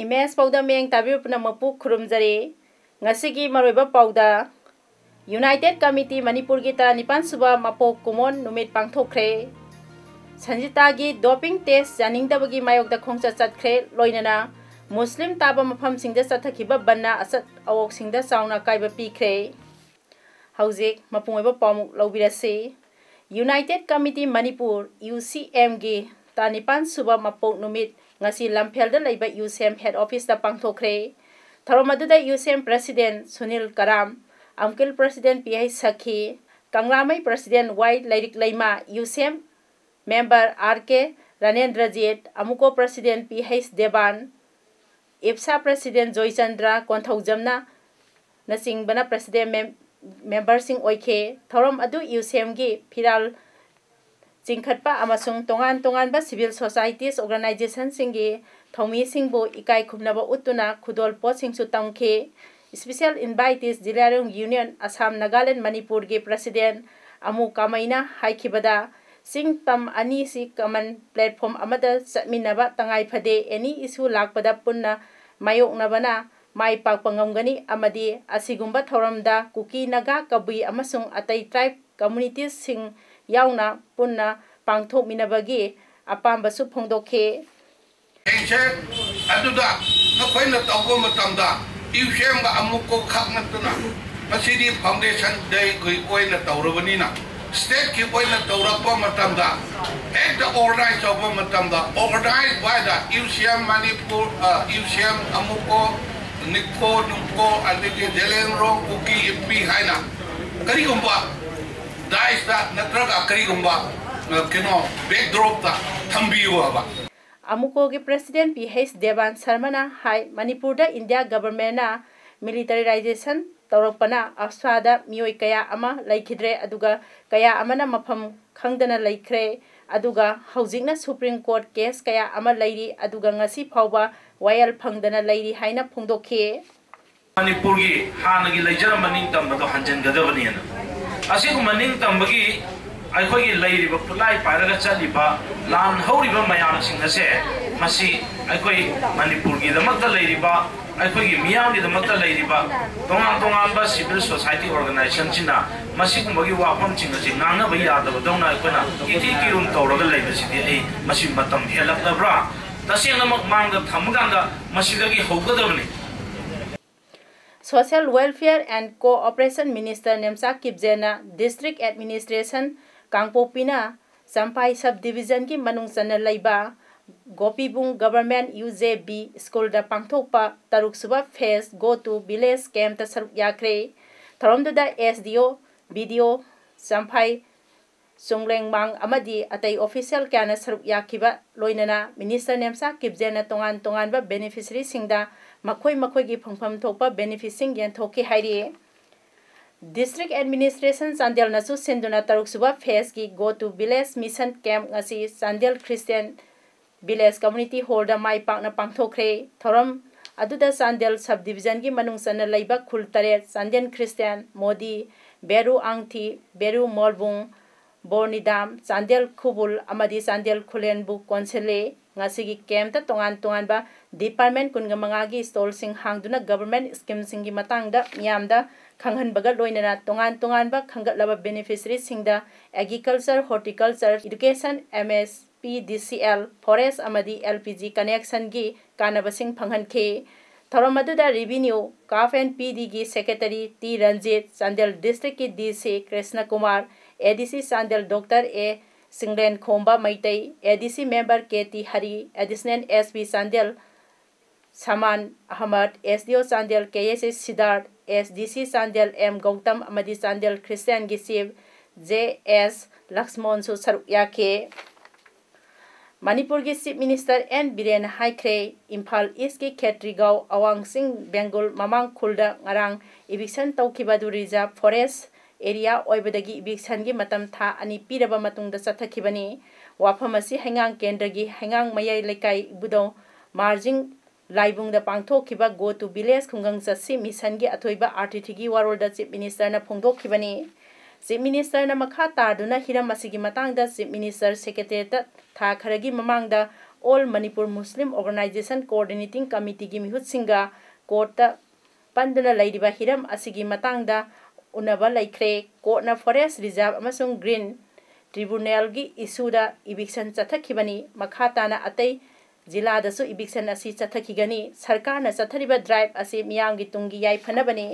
Image Paodam yang tabi penamapu kurumjari ngasigi maroiba pauda United Committee Manipur gi tara nipan suba mapo kumon numit pangthokre Sanjita gi doping test janing dabagi mayok da khongcha chatkre loinana Muslim taba mafam singda chathakiba banna asat awok singda sauna kaiba pikre Haujik mapungoiba pamuk lobirase United Committee Manipur UCM gi tara nipan suba mapo numit ngasi lamphel da leiba UCM head office da pangthokre tharomadu da UCM president Sunil Karam Amkil president PI Sakhi Kanglamai president Y Lairik Laima UCM member RK Ranendrajit Amuko president PH Devan IPSA president Joy Chandra Konthaujamna nasingbana president member sing oike thorom adu UCM gi phiral Jingkhatpa amasung tongan ba civil societies organization singi thomi singbo ikai khumnaba utuna khudol po singsu tamkhe special invitees Jilarung Union Assam Nagaland Manipur gi president amu kamaina haikibada sing tam ani si common platform amada satminaba tangai phade any issue lakpada punna mayoknabana mai pakpangamgani amadi asigumba thoramda kuki naga kabui amasung atai tribe communities sing yauna punna pangthok minabagi apamba su phongdokhe engse aduda nakoina tawgo matamda UCM ga amuko khaknatuna masidi foundation dai koina tawrabanina state ki koina tawrapa matamda at the organize of matamda organized by the UCM Manipur UCM amuko nikko nungko alike delenro kuki ipi haina kari gumba daista natraga kari gumba keno backdrop ta thambiyo aba Amuko gi president PH Devan Sharmana hai Manipur da India government na militarization tawrakpana aswada mioi kaya ama laikhidre aduga kaya amana mafam khangdana laikhre aduga haujingna Supreme Court case kaya ama lairi aduga ngasi phawba wayal phangdana lairi haina phongdokhe Manipur gi hanagi laijara maning tambado hanjan gadabani na asigu maning tambagi aikogi lairiba pulai pairaga chaliba lan horiba mayam singase masi aikoi Manipur gi damakta lairiba aikoi miyam gi damakta lairiba tongan ba civil society organization china masi kumbagi wapam chingase nganga ba yadaba dongna aikona iti kirum tawraga laibasidi ai masi matam helakdabra tasena mak mangda thamganda masidagi hogadabni Social Welfare and Cooperation Minister Nemsa Kipjena District Administration Kangpopina Sampai Subdivision ki manung sana laiba Gopibung Government UJB School da pangthokpa taruk suba phase go to village camp ta saruk yakre tharomda da SDO BDO Sampai Sungleng Mang amadi atai official kana saruk yakiba loinana Minister Nemsa Kipjena tongan ba beneficiary singda makhoi gi phangpham thokpa beneficing yan thoki hairi District Administration Sandel nasu senduna taruk suba phase ki go to village mission camp ngasi Sandel Christian Village Community Hall da mai pakna pangthokre thoram aduda Sandel subdivision ki manung sana laiba khul tare Sandel Christian Modi Beru Angthi Beru Molbung Bornidam Sandel Khubul amadi Sandel Khulenbu Konsele ngasigi camp ta tongan ba department kunga mangagi stall sing hangduna government scheme singi matangda miyamda khanghan baga loinana tongan ba khangatlaba beneficiary singda agriculture horticulture education MSP DCL forest amadi LPG connection gi kanabasing phanghanke thoramadu da revenue CAF and PD gi secretary T Ranjit Sandel district ki DC Krishna Kumar ADC Sandel Dr A Singlen Khomba Maitai ADC member KT Hari additional SP Sandel Saman Ahmad SDO Sandel KSS Siddharth SDC Sandel M Gautam amadi Sandel Christian Gisib JS Laxmon su saruk yake Manipur की chief minister N Biren हाइख्रे Imphal east की Khetrigao अवांग Singh बेंगुल ममांग खुलदा ngarang eviction tawkhibadu reserve forest area oibadagi eviction gi matam tha ani piraba matungda chathakhibani wafam asi hangang kendra gi hangang mayai lekai budo marging laibungda pangthokhiba go to village khungang chasi mission gi athoiba RTT gi warolda chief minister na phongdokhibani chief minister na makha tarduna hiram asigi matangda chief minister secretary ta tha kharagi mamangda all Manipur Muslim Organization Coordinating Committee gi mihut singa court ta panduna laidiba hiram asigi matangda unaba laikre court na forest reserve amasung green tribunal gi issue da eviction chathakhibani makha tana atai jila da su eviction asi chathakigani sarkar na chathariba drive asi miyam gi tungi yai phanabani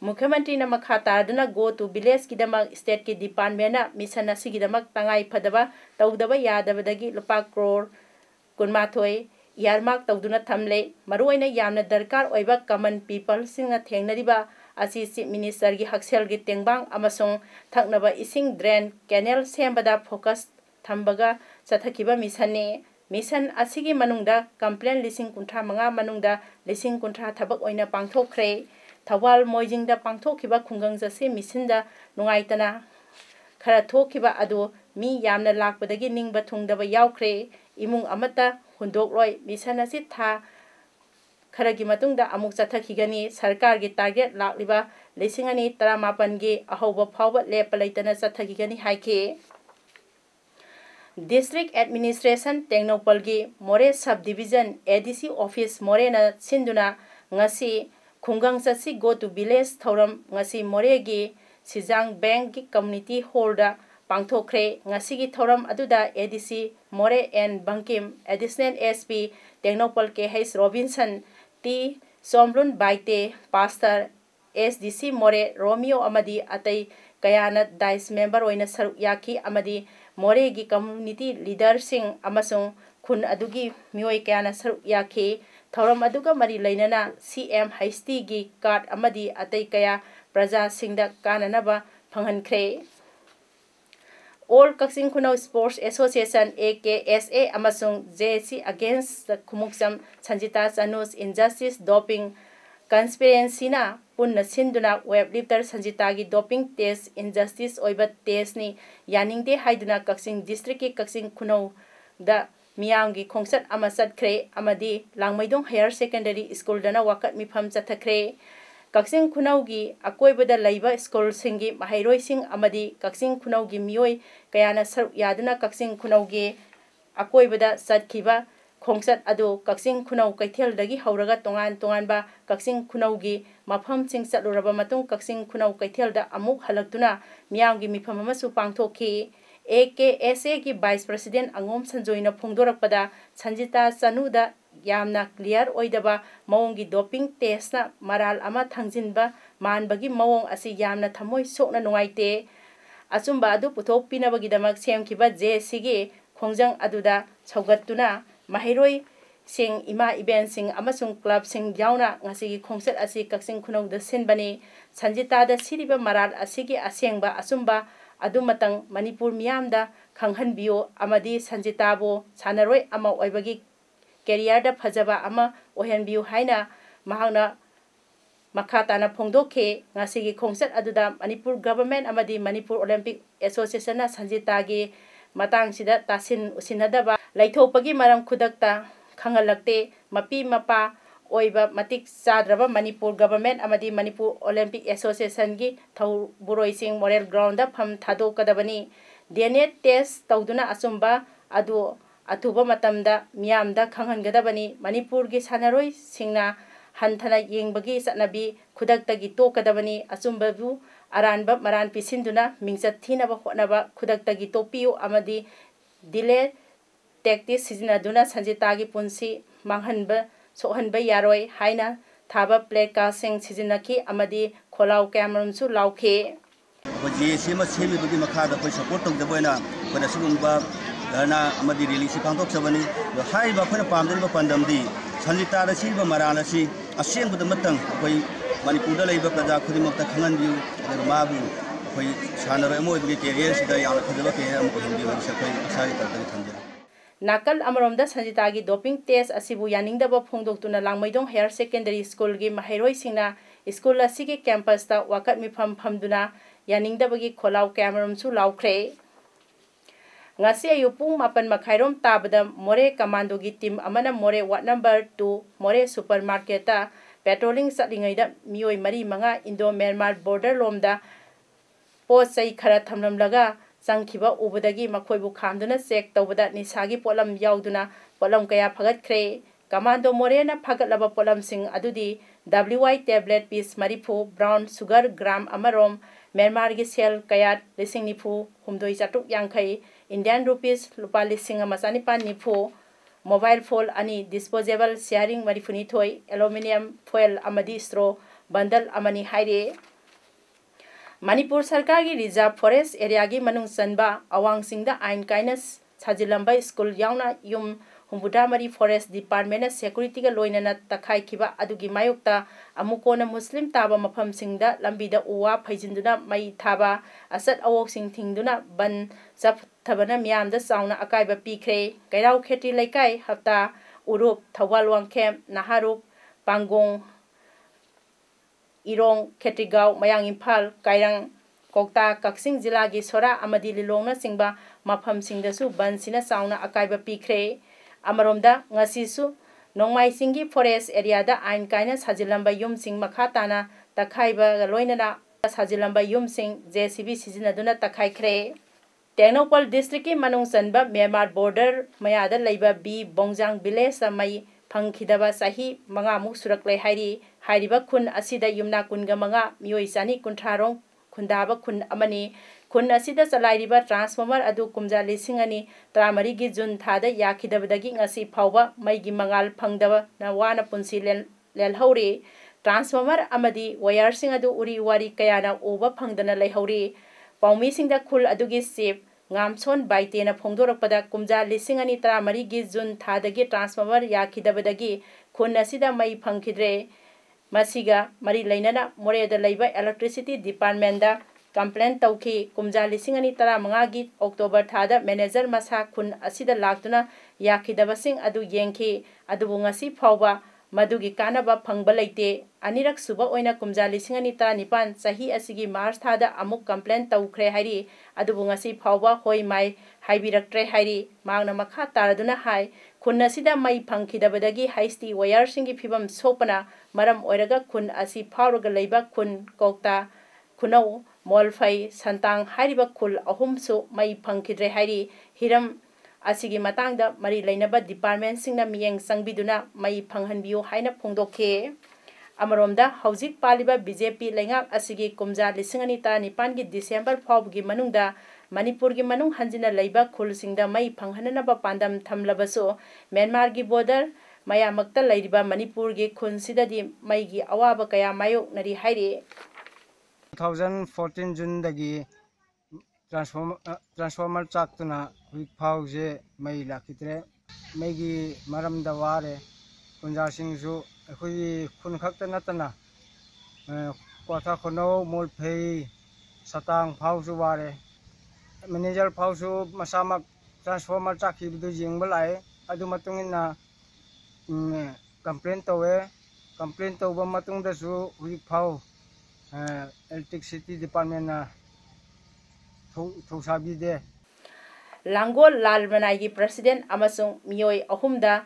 मुख्यमंत्री न मखा तारदुना गो to village की दमक state की department ना mission असि की दमक तंगाई फदबा तौदबा यादबदगी लुपा करोड़ कुनमाथोय यारमार्क तौदुना थमले मरुओइना यामना दरकार ओइबा कॉमन पीपल सिंग थेंगनरिबा असि चीफ मिनिस्टर की हक्सेल की तेंगबांग अमसों थकनबा इसिंग ड्रेन कैनल सेंबदा फोकस थंबगा चथकिबा मिशन मिशन असिगी मनुंगदा कंप्लेन लिसिंग कुंठा मंगा मनुंगदा लिसिंग कुंठा थबक ओइना पांगथोखरे थवाल मोइजिंगदा पांगथोखिबा खुंगंग जसे मिसिनदा नुंगाइतना खरा थोखिबा अदो मी यामना लाकपदगी निंगबा थुंगदबा यावख्रे इमुंग अमता हुंदोकरोय मिशन असि था खरगी मतुंगदा अमुक चथखिगनी सरकार गी टारगेट लाकलिबा लिसिंगनी 18 गी अहोबा फावबा लेप लैतना चथखिगनी हाइखे डिस्ट्रिक्ट एडमिनिस्ट्रेशन टेक्नोपल गी Moreh sub division ADC office मोरेना सिंदुना ngasi खुंगंग चसी गो टू विलेज थौरम ngasi मोरेगी सिजांग बैंक की कम्युनिटी हॉल दा पांगथोखरे ngasi की थौरम अदुदा ADC Moreh N Bankim additional SP Tengnoupal K हेस Robinson T Somlun Baite pastor SDC Moreh Romeo अमदी अतई कयाना डाइस मेंबर ओइना सरुक याखी अमदी मोरेगी कम्युनिटी लीडर सिंह अमसुंग खुन अदुगी मियोय कयाना सरुक याखी थौरम अदुगा मरी लैनना सीएम हाइस्टी गी कार्ड अमदी अतई कया प्रजा सिंगदा काननबा फंगहनख्रे all Kakching Khunou sports association AKSA अमसुंग JC against the Khumukcham Sanjita चनुस इनजस्टिस डोपिंग कंस्पिरेंसीना पुन्न सिंदुना वेब लिफ्टर संजिता गी डोपिंग टेस्ट इनजस्टिस ओइबा टेस्ट नि यानिंगदे हाइदुना कक्सिंग डिस्ट्रिक्ट की कक्सिंग खुनौ द मियांगी खोंसत अमा चतख्रे अमदी लांगमैदोंग हायर सेकेंडरी स्कूल दना वाकत मिफम चथख्रे कक्सिंग खुनौगी अकोइबदा लैबा स्कूल सिंगी महैरोय सिंग अमदी कक्सिंग खुनौगी मियोय कयाना सरुक यादुना कक्सिंग खुनौगी अकोइबदा चतखिबा खोंसत अदो कक्सिंग खुनौ कैथेलदगी हौरगा तोंगान तोंगानबा कक्सिंग खुनौगी मफम सिंग चतलुरबा मतुंग कक्सिंग खुनौ कैथेलदा अमुक हलक्तुना मियांगी मिफम अमसु पांगथोखी AKSA की वाइस प्रेसिडेंट अंगोम संजोइना फोंदोरकपदा संजिता चनुदा यामना क्लियर ओइदबा मवोंगी डोपिंग टेस्टना मराल अमा थंजिनबा मानबगी मवोंग असि यामना थमोय सोकना नुंगाइते अचुंबा अदु पुथोक पिनबगीदमक सेमखिबा JC खोंजंग अदुदा छौगत्तुना महैरोय सिंग इमा इवेंट सिंग अमसुंग क्लब सिंग यावना ngasi खोंसत असि कक्सिंग खुनौदा सिनबनी संजितादा सिरिबा मराल असिगी असेंगबा अचुंबा अदुमतंग मणिपुर मियामदा खंगहनबियो अमदी संजिताबो सानरोय अमा ओइबगी कैरियर दा फजबा अमा ओहेनबियो हाइना महांगना मखाताना फोंदोखे ngasi खोंसत अदुदा मणिपुर गवर्नमेंट अमदी मणिपुर ओलंपिक एसोसिएशन ना संजितागी मतांगसिदा तासिन उसिनदबा लैथोपगी मरम खुदकता खंगलक्ते मपी मपा ओइबा मतिक चाद्रबा मणिपुर गवर्नमेंट अमदी मणिपुर ओलंपिक एसोसिएशन की थौबुरोइसिंग मोरेल ग्राउंड दा फम थादोकदबनी DNA टेस्ट तौदुना अचुंबा अदु अथुबा मतमदा मियामदा खंगहनगदबनी मणिपुर की सानरोय सिंगना हंथना येंगबगी चतनबी खुदक्तगी तोकदबनी अचुंबबु अरानबा मरान पिसिंदुना मिंगचत थीनबा होनबा खुदक्तगी तोपियो अमदी डिले टैक्टिस सिजनदुना संजितागी पुंसी मांगहनबा सोहनबा यारोय हाइना थाबा प्लेकासिंग सिजनकी अमदी खोलाव कैमरमसु लाउखे JC मा सेमिबगी मखादा कोइ सपोर्ट तौदबोइना कोना सुगुंबा धरना अमदी रिलीज पांथोक सबनी हाइबा फना पामदबा पंदमदी संजितादा सिबा मरानसी असेंबद मतंग कोइ मणिपुरदा लैबा प्रजा खुदिमक्ता खंगनबिउ अदुगा माबु कोइ सानरो मोइबगी कैरियर सिदा याना फजबा कैरियर अमको हिंदी वरिसा कोइ आसारी तौदगी थंजे Nakal Amaromda Sanjitagi doping test asibu yaningdaba phongdoktuna Langmaidong Higher Secondary School gi mahairoi singna school asigi campus ta wakat mifam phamduna yaningdabagi kholau camerum su laukhre. Ngasi ayu pung 8:30 tabada More Commando gi team amana More Ward number 2 More supermarket ta patrolling satlingaida mioi mari manga Indo Myanmar border lomda post sai khara thamlamlaga Sangkiba ubadagi makoibu khamduna check tawbada nisagi polam yauduna polam kaya phagatkhre. Commando Morena phagatlaba polam sing adudi WY tablet piece marifu brown sugar gram amarom Myanmar gi sel kaya lising nifu humdoi chatuk yangkhai Indian rupees lupa lising amasani pan nifu mobile phone ani disposable sharing marifuni thoi aluminum foil amadi straw bundle amani haire. Manipur Sarkar gi Reserve Forest area gi manung sanba awang singda ain kindness sajilamba school yauna yum humbudamari forest department security ga loinana takhai kiba adugi mayokta amukona muslim taba mafam singda lambida uwa phaijinduna mai thaba asat awok sing thingduna ban sap thabana miyamda sauna akaiba pikre kairau kheti laikai hafta urup thawal wangkhem naharup pangong Irong Ketigau Mayang Impal Kairang Kokta Kaksing Jila gi Sora amadi Lilongna singba mafam singdasu bansina sauna akaiba pikre. Amaromda ngasisu nongmai singi forest area da ain kaina sajilamba yum sing makhatana takhaiba loinana sajilamba yum sing JCB sizinaduna takhaikre. Tengnopal district ki manung sanba Myanmar border mayada leiba B Bongjang village mai phangkhidaba sahi manga muk suraklai hairi hairiba khun asida yumna kunga manga mioi sani kuntharong khundaba khun amani khun asida chalairiba transformer adu kumja lisingani tramari gi jun thada yakhidabadagi ngasi phawba maigi mangal phangdaba na wana punsi lelhauri transformer amadi wire sing adu uri wari kayana oba phangdana lehauri paumi singda khul adugi sip ngamson baitena phongdorakpada kumja lisingani tramari gi jun thadagi transformer yakhidabadagi khun asida mai phangkhidre. Masiga mari lainana Moreda laiba electricity department da complaint tauki kumja lisingani tara mangagi October thada manager masa khun asida laktuna yakhidabasing adu yengki adubu ngasi phawba madugi kanaba phangba leite anirak suba oina kumja lisingani tara nipan sahi asigi March thada amuk complaint taukhre hairi adubu ngasi phawba hoi mai haibiraktre hairi mangna makha taraduna hai khun asida mai phangkhidabadagi haisti wire singi phibam sopana maram oiraga khun asi phawraga leiba khun kokta khunau molfai santang hairiba khul ahumsu mai phangkhidre hairi hiram asigi matangda mari lainaba department singna miyeng sangbiduna mai phanghanbiyo haina phongdokhe. Amaromda haujik paliba BJP lengak asigi kumja lisingani ta nipan gi December phawgi manungda Manipur gi manung hanjina leiba khul singda mai phanghananaba pandam thamlabaso Myanmar gi border mayamakta lairiba Manipur gi khun sidadi mai gi awaba kaya mayok nari haire. 2014 June dagi transformer chaktuna week phause mai lakitre mai gi maram da ware kunja singju khoi khun khakta natana kotha khono mol phei satang phausu ware manager phausu masamak transformer chakhi bidu jingba lai adu matungina complaint towe matung da su week phau electricity department na thosabi de Langol Lalmanai gi president amasung mioi ahumda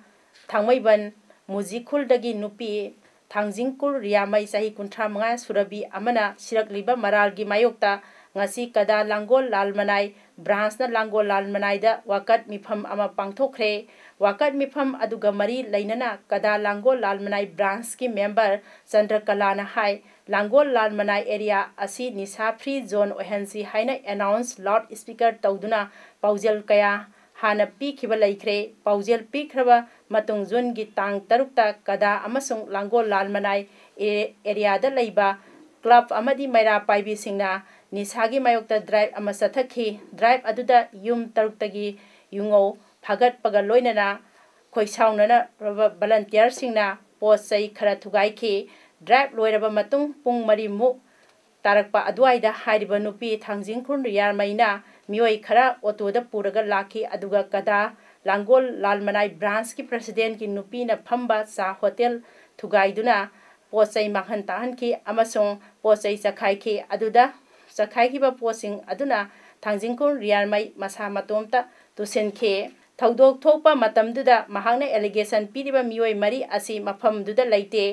thangmaiban Mujikul dagi nupi thangjingkul riamai sahi kuntra manga surabi amana sirakliba maral gi mayokta ngasi kada Langol Lalmanai branch na Langol Lalmanai da wakat mifam ama pangthokre wakat mifam aduga mari lainana kada Langol Lalmanai branch ki member Chandrakala na hai Langol Lalmanai area asi nisa free zone ohensi haina announce loud speaker tawduna paujel kaya hana pikhiba laikre paujel pikhraba matung zone gi tang tarukta kada amasung Langol Lalmanai area da leiba club amadi maira paibi singna nisagi mayokta drive ama sathakhi drive aduda yum taruktagi yungo phagat paga loinana khoisaunana volunteer singna post sai khara thugai khi drive loiraba matung pung mari mu tarakpa aduaida hairiba nupi thangjingkhun riyar maina mioi khara auto da puraga lakhi aduga kada Langgol Lalmanai branch ki president ki nupi na phamba sa hotel thugaiduna posai makhan tahan ki amasong posai sakhai ki aduda sakhai ki ba posing aduna thangjingkon riarmai masa matomta tusen ke thaudok thokpa matamduda mahakna allegation piriba mioi mari asi mafamduda laite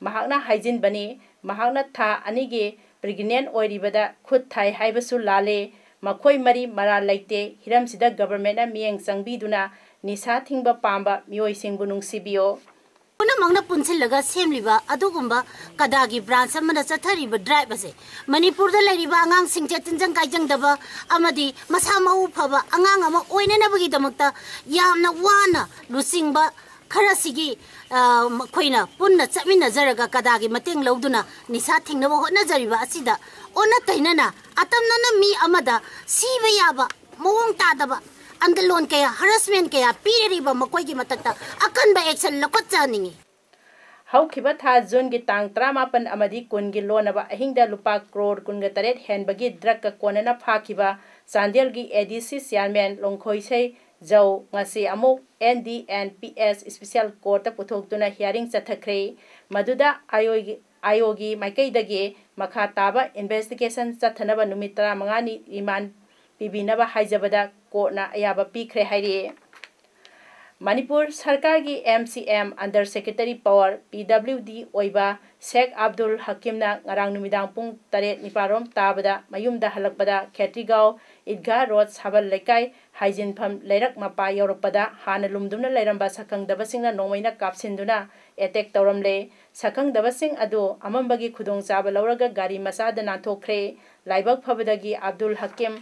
mahakna hygiene bani mahakna tha anigi pregnant oiribada khut thai haibasu lale makhoi mari mara laite hiram sida government na mieng sangbiduna nisa thingba pamba mioi singbu nungsibio Una mangna punsil laga semliba adugumba kadagi branch amana chathariba drive ase Manipur da lariba angang singche tinjang kaijang daba amadi masa mau phaba angang ama oina na bagi damakta yamna wana lusingba kharasigi khoina punna chamina zaraga kadagi mateng lauduna nisa thingna bo hona jariba asida ona tainana atamna na mi amada siba yaba mowong tadaba Andalon kaya harassment kaya piririba makoy gi matakta akan ba action lakot chaningi Haukiba tha June gi tang 38 amadi kun gi lonaba ahingda lupa crore kun ga taret hen bagi drug ka konana phakiba Sandel gi ADC chairman Longkhoi sei jau ngasi amuk NDNPS special court ta puthok tuna hearing chathakre maduda ayogi maikaidagi makha taba investigation chathanaba numit 35 ni remand pibinaba haijabada कोर्टना अयाबा पीखरे हाइरे Manipur सरकार की MCM under secretary power PWD ओइबा शेख अब्दुल हकीमना ngarang numidang pung 7 niparom tabada mayumda halakpada Khetrigaon Idga Road Sabal Lekai Hygiene Pham Leirak Mapa Yoroppada Hana Lumdumna Leiramba Sakang Dabasingna Nomaina Kapsinduna attack Tauramle Sakang Dabasing adu Amambagi Khudong Chaba Lauraga Gari Masada Nanthokre Laibak Phabadagi Abdul Hakim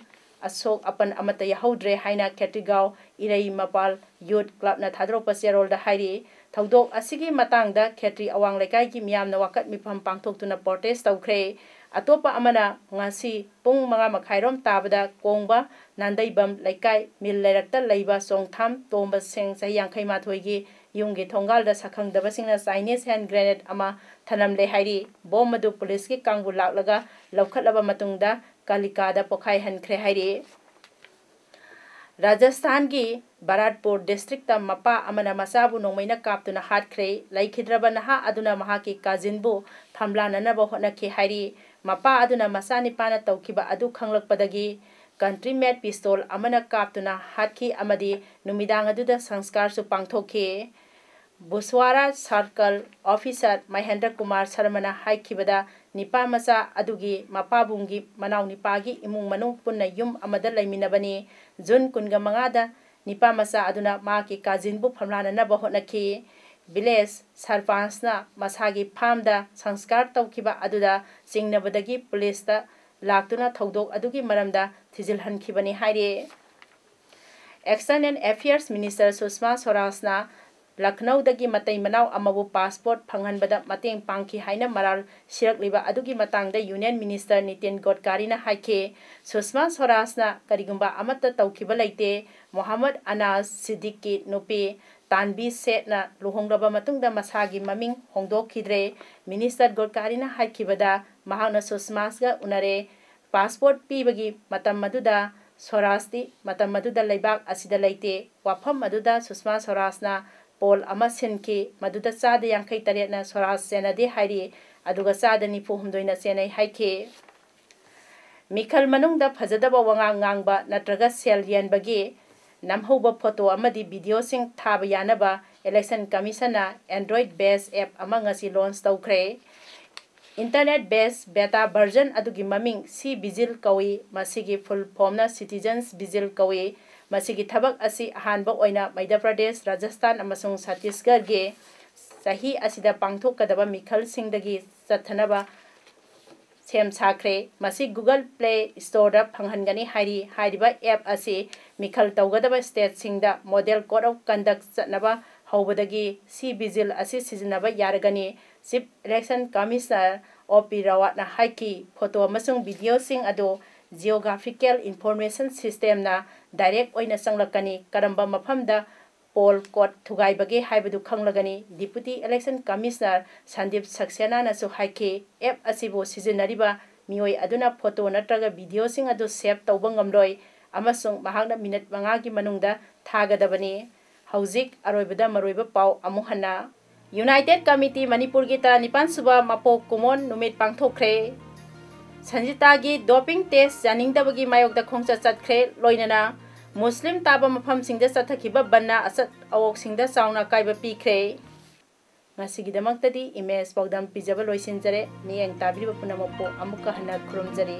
Asok apan amata yahodre haina Khetrigaon Irei Mapal Youth Club na thadro pasirol da hairi thaudok asigi matang da Khetri awang lekai ki miam na wakat mifam pangthok tuna protest tawkhre atopa amana ngasi pung manga makhairom tabada kongba nandai bam lekai mil lerakta leiba songtham tomba seng sahi yangkhai ma thoigi yunggi thongal da sakhang daba singna Chinese hand grenade ama thanam le hairi bom madu police ki kangbu laklaga lawkhatlaba matungda Kalikada pokhai hankre hairi Rajasthan ki Baratpur district ta mapa amana masabu nongmaina kaptuna hatkre laikhidraba naha aduna mahaki kajinbu phamlana na bo hona ki hairi mapa aduna masani pana tawkiba adu khanglakpadagi country made pistol amana kaptuna hatki amadi numidang aduda sanskar su pangthokhe Buswara Circle Officer Mahendra Kumar Sarmana haikibada nipa masa adugi mapabungi manau nipagi imung manung punna yum amada laiminabani June kunga mangada nipa masa aduna maki kajinbu phamlana na bahonaki village sarpanch na masagi phamda sanskar tawkiba aduda singnabadagi police ta laktuna thodok adugi maramda thijilhankibani haire External Affairs Minister Sushma Swaraj na Lucknow dagi matai manau amabu passport phanghanbada mateng pangki haina maral sirakliba adugi matangda Union Minister Nitin Gadkari na haike Sushma Swaraj na karigumba amata tawkiba laite Muhammad Anas Siddiqui nupi Tanvi Seth na luhongraba matungda masagi maming hongdokhidre Minister Gadkari na haikibada mahakna Sushma ga unare passport pibagi matam maduda Swarajti matam maduda laibak asida laite wafam maduda Sushma Swaraj na Paul Amasin ki maduda sada yangkai taret na Swaraj senade hairi aduga sada nipu humdoina senai haike Mikhal manungda phajadaba wangang ngangba natraga sel yanbagi namhoba photo amadi video sing thaba yanaba election commission na Android based app amangasi launch tawkhre Internet based beta version adugi maming C Vigil kawi masigi full form na Citizens Vigil kawi masigi thabak asi ahanba oina Madhya Pradesh Rajasthan amasung Chhattisgarh ge sahi asida pangthok kadaba mikhal singdagi chathanaba sem sakre masi Google Play Store da phanghangani hairiba app asi mikhal tawgadaba state singda model code of conduct chatnaba hawbadagi C Vigil asi sizinaba yaragani Chief Election Commissioner OP Rawat na haiki photo amasung video sing ado Geographical Information System na direct oina sanglakani karamba mafamda poll code thugai bage haibadu khanglagani Deputy Election Commissioner Sandip Saxena na su haike app asibo sizinariba mioi aduna photo natraga video sing adu save tawba ngamroi amasung mahakna minute 5 gi manungda thagadabani Hauzik aroibada maroiba pau amuk hana United Committee Manipur gi 19 suba mapok kumon numit pangthokre Sanjita gi doping test janingdabagi mayokda khongcha chatkre loinana Muslim taba mafam singda chathakiba banna asat awok singda sauna kaiba pikre ngasigidamakta di image Paodam pijaba loisinjare ni ang tabiriba punamapo amuka hana khurumjari